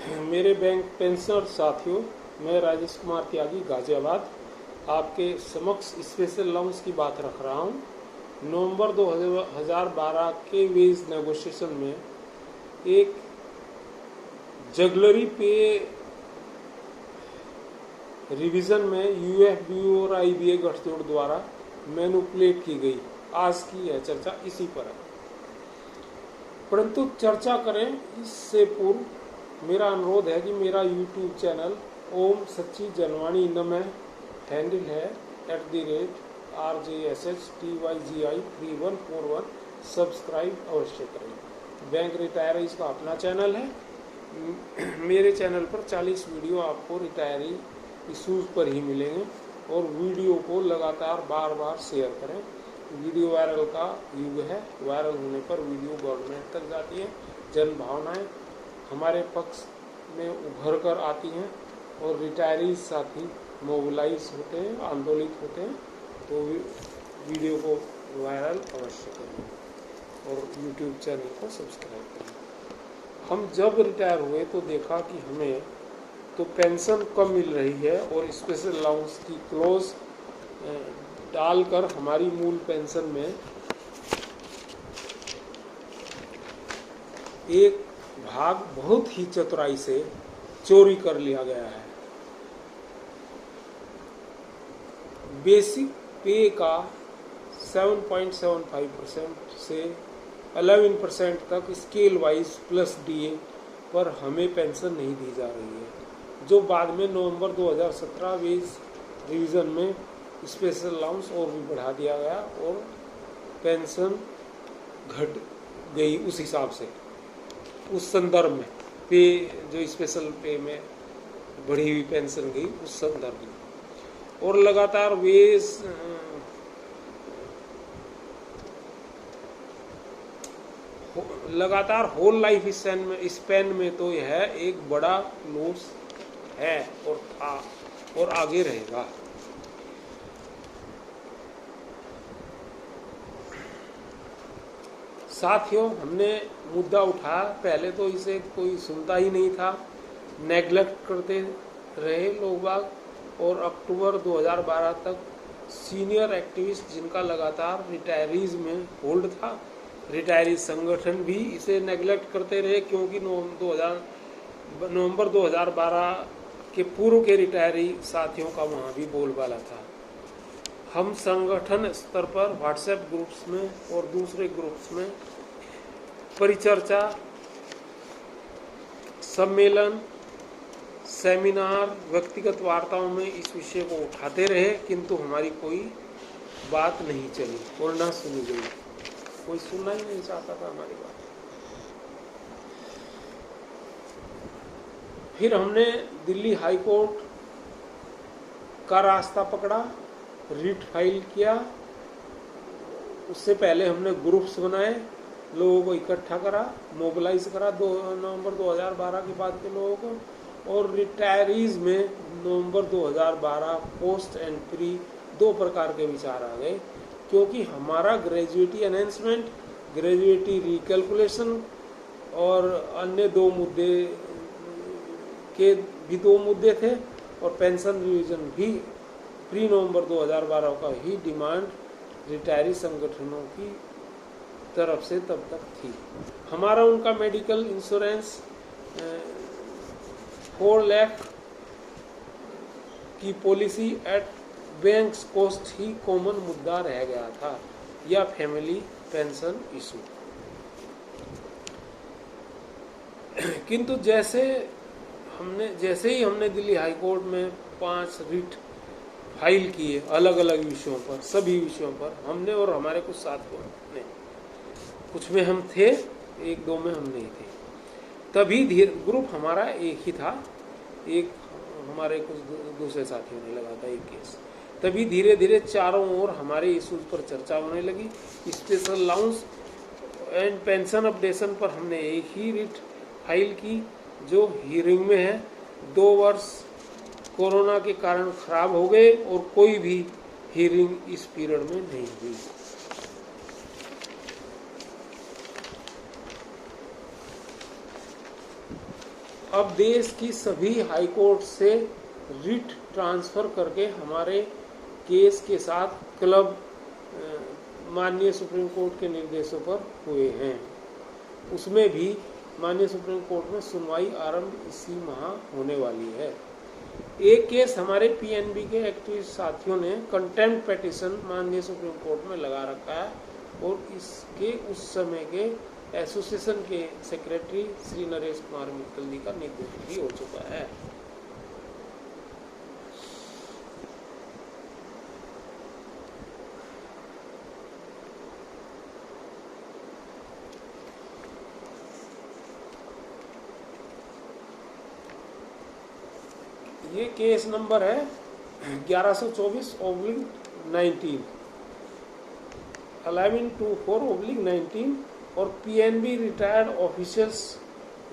मेरे bank pensioner साथियों, मैं राजेश कुमार त्यागी गाजियाबाद आपके समक्ष स्पेशल लॉन्च की बात रख रहा हूं। नवंबर 2012 के वेज नेगोशिएशन में एक जगलरी पे रिवीजन में यूएफबीओ और आईबीए गठजोड़ द्वारा मैनिपुलेट की गई। आज की यह चर्चा इसी पर है। परंतु चर्चा करें इससे पूर्व मेरा अनुरोध है कि मेरा यूट्यूब चैनल ओम सच्ची जनवाणी में हैंडल है @RJSHTYGI3141 सब्सक्राइब अवश्य करें। बैंक रिटायरीज का अपना चैनल है। मेरे चैनल पर 40 वीडियो आपको रिटायरी इशूज पर ही मिलेंगे और वीडियो को लगातार बार बार शेयर करें। वीडियो वायरल का युग है। वायरल होने पर वीडियो गवर्नमेंट तक जाती है। जन भावनाएं हमारे पक्ष में उभर कर आती हैं और रिटायरीज साथी मोबिलाइज होते हैं, आंदोलित होते हैं। तो वीडियो को वायरल अवश्य करें और यूट्यूब चैनल को सब्सक्राइब करें। हम जब रिटायर हुए तो देखा कि हमें तो पेंशन कम मिल रही है और स्पेशल अलाउंस की क्लोज डालकर हमारी मूल पेंशन में एक भाग बहुत ही चतुराई से चोरी कर लिया गया है। बेसिक पे का 7.75% से 11% तक स्केल वाइज प्लस डीए पर हमें पेंशन नहीं दी जा रही है, जो बाद में नवंबर 2017 वेज रिवीजन में स्पेशल अलाउंस और भी बढ़ा दिया गया और पेंशन घट गई उस हिसाब से, उस संदर्भ में पे जो स्पेशल पे में बढ़ी हुई पेंशन गई उस संदर्भ में। और लगातार वेज लगातार होल लाइफ स्पैन में तो यह एक बड़ा लॉस है और था और आगे रहेगा। साथियों, हमने मुद्दा उठाया, पहले तो इसे कोई सुनता ही नहीं था, नेग्लेक्ट करते रहे लोग बाग, और अक्टूबर 2012 तक सीनियर एक्टिविस्ट जिनका लगातार रिटायरीज में होल्ड था, रिटायरी संगठन भी इसे नेग्लेक्ट करते रहे, क्योंकि नवंबर 2012 के पूर्व के रिटायरी साथियों का वहाँ भी बोलबाला था। हम संगठन स्तर पर व्हाट्सएप ग्रुप्स में और दूसरे ग्रुप्स में परिचर्चा, सम्मेलन, सेमिनार, व्यक्तिगत वार्ताओं में इस विषय को उठाते रहे, किंतु हमारी कोई बात नहीं चली और ना सुनी गई। कोई सुनना ही नहीं चाहता था हमारी बात। फिर हमने दिल्ली हाई कोर्ट का रास्ता पकड़ा, रिट फाइल किया। उससे पहले हमने ग्रुप्स बनाए, लोगों को इकट्ठा करा, मोबिलाइज करा 2 नवंबर 2012 के बाद के लोगों को, और रिटायरीज में नवंबर 2012 पोस्ट एंड प्री 2 प्रकार के विचार आ गए, क्योंकि हमारा ग्रेजुएटी एनहेंसमेंट, ग्रेजुएटी रिकैलकुलेशन और अन्य 2 मुद्दे के भी 2 मुद्दे थे, और पेंशन रिवीजन भी प्री नवंबर 2012 का ही डिमांड रिटायरी संगठनों की तरफ से तब तक थी। हमारा उनका मेडिकल इंश्योरेंस 4 लाख की policy at bank cost he common मुद्दा रह गया था, या फैमिली पेंशन इशू। किंतु जैसे ही हमने दिल्ली हाई कोर्ट में 5 रिट फाइल किए अलग अलग विषयों पर, सभी विषयों पर, हमने और हमारे कुछ साथियों ने, कुछ में हम थे, 1-2 में हम नहीं थे, तभी ग्रुप हमारा एक ही था, एक हमारे कुछ दूसरे साथियों ने लगा था एक केस। तभी धीरे धीरे चारों ओर हमारे इशूज पर चर्चा होने लगी। Special allowance and pension updation पर हमने एक ही रिट फाइल की जो हियरिंग में है। 2 वर्ष कोरोना के कारण खराब हो गए और कोई भी हियरिंग इस पीरियड में नहीं हुई। अब देश की सभी हाई कोर्ट से रिट ट्रांसफर करके हमारे केस के साथ क्लब माननीय सुप्रीम कोर्ट के निर्देशों पर हुए हैं। उसमें भी माननीय सुप्रीम कोर्ट में सुनवाई आरंभ इसी माह होने वाली है। एक केस हमारे पीएनबी के एक्टिविस्ट साथियों ने कंटेम्प्ट पिटीशन माननीय सुप्रीम कोर्ट में लगा रखा है और इसके उस समय के एसोसिएशन के सेक्रेटरी श्री नरेश कुमार मित्तल जी का नियुक्त भी हो चुका है। ये केस नंबर है 1124/19 1124/19 और PNB retired officers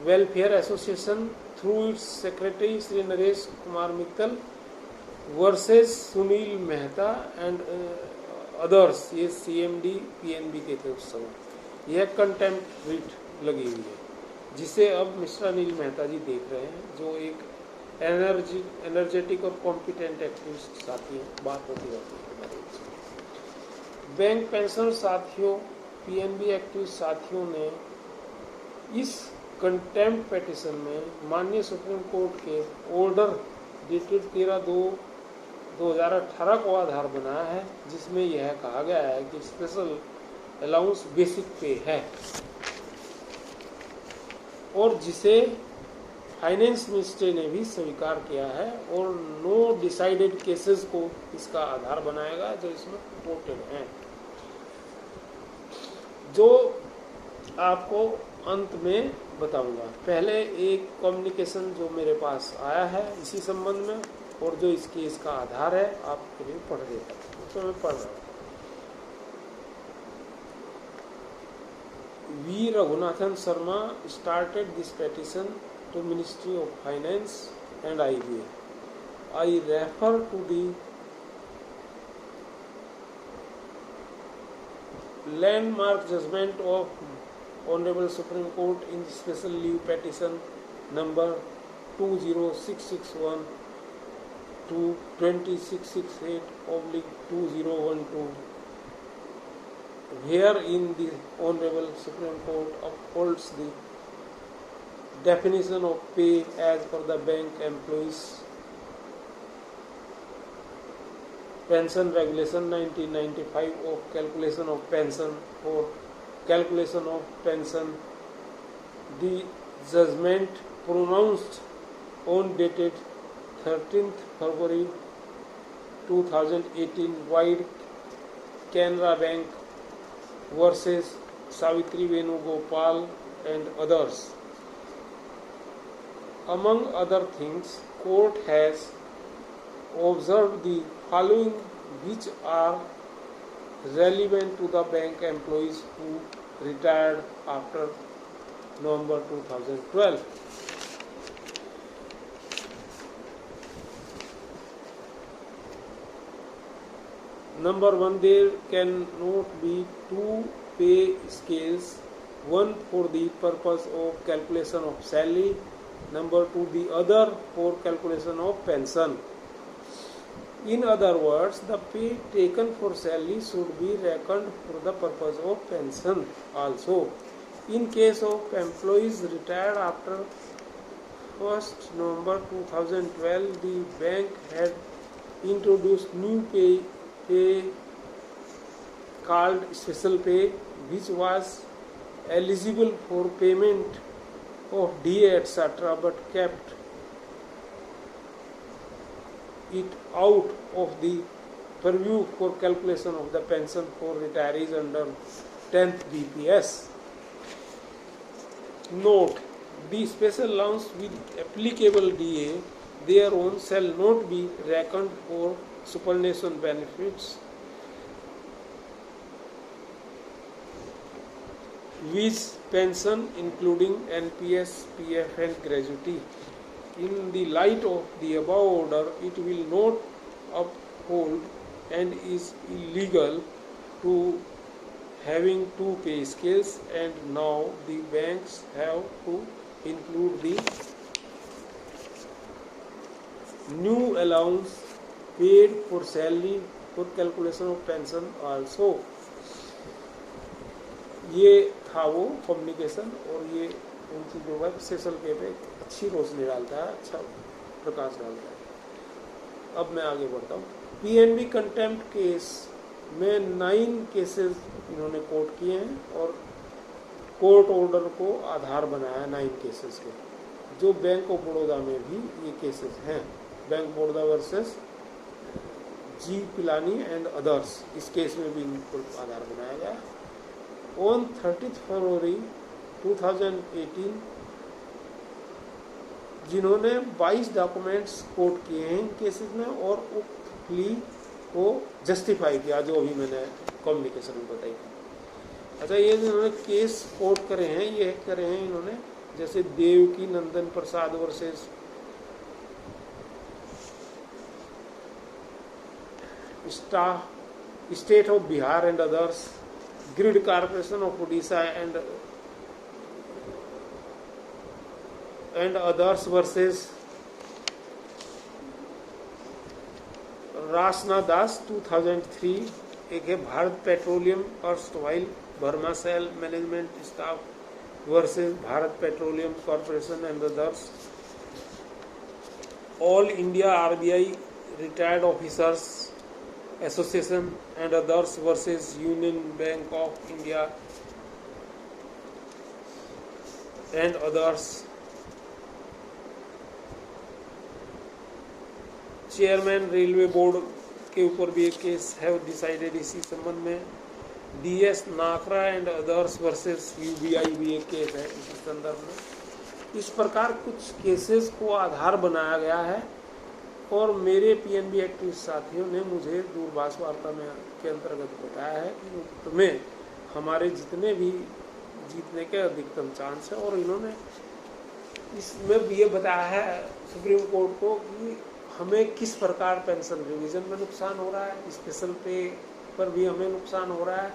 welfare association through it's secretary Shri Naresh Kumar Mittal versus Sunil Mehta and others. ये सीएमडी पीएनबी के थे उस समय। यह कंटेम्प्ट रिट लगी हुई है जिसे अब मिस्टर अनिल मेहता जी देख रहे हैं, जो एक एनर्जेटिक और कॉम्पिटेंट एक्टिविस्ट साथी हैं। बात होती रहती है हमारे। बैंक पेंशन साथियों, पीएनबी एक्टिविस्ट साथियों ने इस कंटेम्प्ट पिटीशन में माननीय सुप्रीम कोर्ट के ऑर्डर डेटेड 13/2/2018 को आधार बनाया है, जिसमें यह कहा गया है कि स्पेशल अलाउंस बेसिक पे है और जिसे फाइनेंस मिनिस्ट्री ने भी स्वीकार किया है और नो डिसाइडेड केसेस को इसका आधार बनाएगा जो इसमें कोटेड हैं, जो आपको अंत में बताऊंगा। पहले एक कम्युनिकेशन जो मेरे पास आया है इसी संबंध में और जो इस केस का आधार है आपके लिए पढ़ देता हूँ, तो मैं पढ़ रहा हूँ। V. Raghunathan Sharma started this petition to Ministry of Finance and IBA. I refer to the landmark judgment of Honorable Supreme Court in Special Leave Petition number 20661 to 2668/2012, wherein the Honorable Supreme Court upholds the definition of pay as per the bank employees pension regulation 1995 of calculation of pension for calculation of pension. The judgment pronounced on dated 13th February 2018 wide Canara Bank versus Savitri Venugopal and others. Among other things, court has observed the following, which are relevant to the bank employees who retired after November 2012. Number 1, there cannot be two pay scales, one for the purpose of calculation of salary, number 2 the other for calculation of pension. In other words, the pay taken for salary should be reckoned for the purpose of pension also. In case of employees retired after 1st November 2012, the bank had introduced new pay called special pay, which was eligible for payment of DA etc., but kept it out of the purview for calculation of the pension for retirees under 10th BPS. Note: the special allowance with applicable DA thereon shall not be reckoned for superannuation benefits which pension including NPS, PF and gratuity. In the light of the above order, it will not uphold and is illegal to having two pay scales, and now the banks have to include the new allowance paid for salary for calculation of pension also. ये था वो communication, और ये उन चीज़ों का सेशल पे अच्छी रोशनी डालता है, अच्छा प्रकाश डालता है। अब मैं आगे बढ़ता हूँ। पीएनबी कंटेम्प्ट केस में 9 केसेस इन्होंने कोर्ट किए हैं और कोर्ट ऑर्डर को आधार बनाया 9 केसेस के, जो बैंक ऑफ बड़ौदा में भी ये केसेस हैं। Bank of Baroda versus G Pilani and others, इस केस में भी इनको आधार बनाया गया। ऑन 30 फरवरी 2018 जिन्होंने 22 डॉक्यूमेंट्स कोर्ट किए हैं इन केसेस में और उक्त प्ली को जस्टिफाई किया, जो अभी मैंने कम्युनिकेशन में बताई थी। अच्छा, ये जिन्होंने केस कोर्ट करे हैं, ये करे हैं इन्होंने, जैसे Devki Nandan Prasad versus State of Bihar and others, Grid Corporation of Orissa and others versus Rasna Das 2003। एक है Bharat Petroleum erstwhile Burma Shell management staff versus Bharat Petroleum Corporation and others. All India RBI retired officers association and others versus Union Bank of India and others. Chairman railway board के ऊपर भी एक case है decided इसी संबंध में। DS Nakara and others versus UBI भी एक केस है इसी संदर्भ में। इस प्रकार कुछ केसेस को आधार बनाया गया है और मेरे पीएनबी एक्टिविस्ट साथियों ने मुझे दूरभाष वार्ता में के अंतर्गत बताया है कि तुम्हें हमारे जितने भी जीतने के अधिकतम चांस है, और इन्होंने इसमें भी ये बताया है सुप्रीम कोर्ट को कि हमें किस प्रकार पेंशन रिवीजन में नुकसान हो रहा है, स्पेशल पे पर भी हमें नुकसान हो रहा है,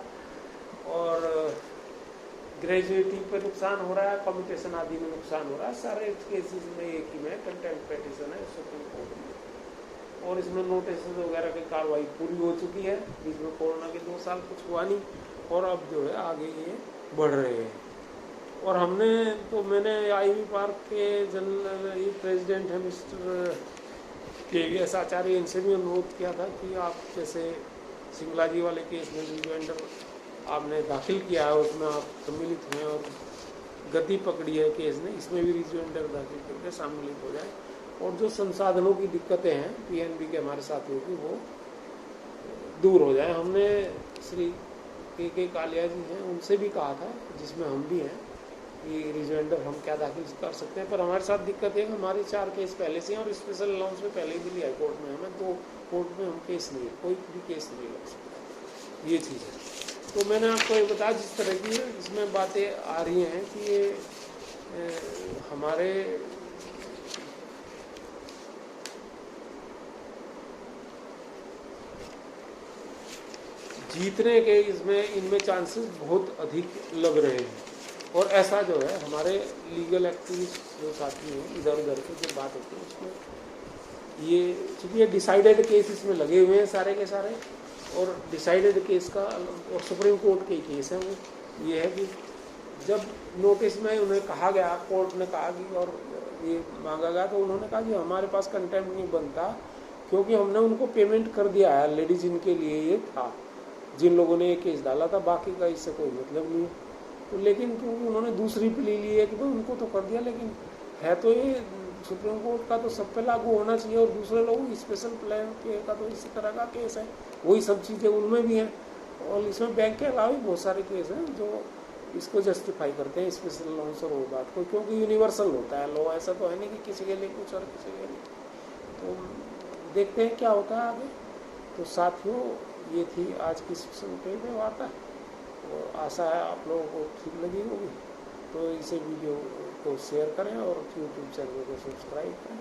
और ग्रेजुएटी पर नुकसान हो रहा है, कम्यूटेशन आदि में नुकसान हो रहा है। सारे केसेस में एक ही में कंटेम्प्ट पिटीशन है सुप्रीम कोर्ट में, और इसमें नोटिस वगैरह की कार्रवाई पूरी हो चुकी है। बीच में कोरोना के 2 साल कुछ हुआ नहीं, और अब जो है आगे ये बढ़ रहे हैं। और हमने तो मैंने आईवी पार्क के जनरल प्रेसिडेंट है मिस्टर KVS आचार्य, इनसे भी अनुरोध किया था कि आप जैसे सिंगला जी वाले केस में रिजॉइंडर आपने दाखिल किया है, उसमें आप सम्मिलित हैं और गति पकड़ी है केस ने, इसमें भी रिजॉइंडर दाखिल करके सम्मिलित हो जाए, और जो संसाधनों की दिक्कतें हैं पीएनबी के हमारे साथियों की वो दूर हो जाए। हमने श्री के कालिया जी हैं, उनसे भी कहा था, जिसमें हम भी हैं, कि रिजॉइंडर हम क्या दाखिल कर सकते हैं, पर हमारे साथ दिक्कत है कि हमारे 4 केस पहले से हैं और स्पेशल अलाउंस में पहले ही दिल्ली हाई कोर्ट में हमें 2 कोर्ट में हम केस नहीं, कोई भी केस नहीं लग सकता, ये चीज़ है। तो मैंने आपको ये बताया जिस तरह की इसमें बातें आ रही हैं कि ये हमारे जीतने के इनमें चांसेस बहुत अधिक लग रहे हैं। और ऐसा जो है हमारे लीगल एक्टिविस्ट जो साथी हैं इधर उधर की जो बात होती है उसमें ये चूँकि ये डिसाइडेड केस इसमें लगे हुए हैं सारे के सारे, और डिसाइडेड केस का और सुप्रीम कोर्ट के केस है वो ये है कि जब नोटिस में उन्हें कहा गया, कोर्ट ने कहा कि और ये मांगा गया, तो उन्होंने कहा कि हमारे पास कंटेम्प्ट नहीं बनता क्योंकि हमने उनको पेमेंट कर दिया है ऑलरेडी, जिनके लिए ये था, जिन लोगों ने ये केस डाला था, बाकी का इससे कोई मतलब नहीं है। तो लेकिन क्योंकि उन्होंने दूसरी प्ली ली है कि भाई उनको तो कर दिया, लेकिन है तो ये सुप्रीम कोर्ट का तो सब पे लागू होना चाहिए, और दूसरे लोग स्पेशल प्लान का तो इसी तरह का केस है, वही सब चीज़ें उनमें भी हैं। और इसमें बैंक के अलावा भी बहुत सारे केस हैं जो इसको जस्टिफाई करते हैं स्पेशल अलाउंस और वो बात को, क्योंकि यूनिवर्सल होता है लॉ, ऐसा तो है नहीं कि किसी के लिए कुछ और किसी के लिए। तो देखते हैं क्या होता है आगे। तो साथियों, ये थी आज की शिक्षण पे वार्ता, और आशा है आप लोगों को ठीक लगी होगी। तो इसे वीडियो को शेयर करें और यूट्यूब चैनल को सब्सक्राइब करें,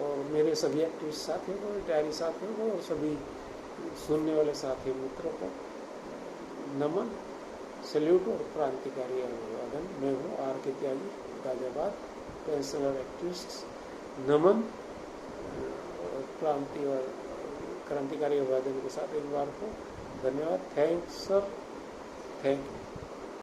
और मेरे सभी एक्टिविस्ट साथियों को, रिटायरी साथियों को और सभी सुनने वाले साथी मित्रों को नमन, सैल्यूट और क्रांतिकारी अभिवादन। मैं हूँ RK त्यागी, गाजियाबाद, पेंशनर एक्टिविस्ट। नमन क्रांतिकारी अभिवादन के साथ एक बार को धन्यवाद। Thanks sir, thank you.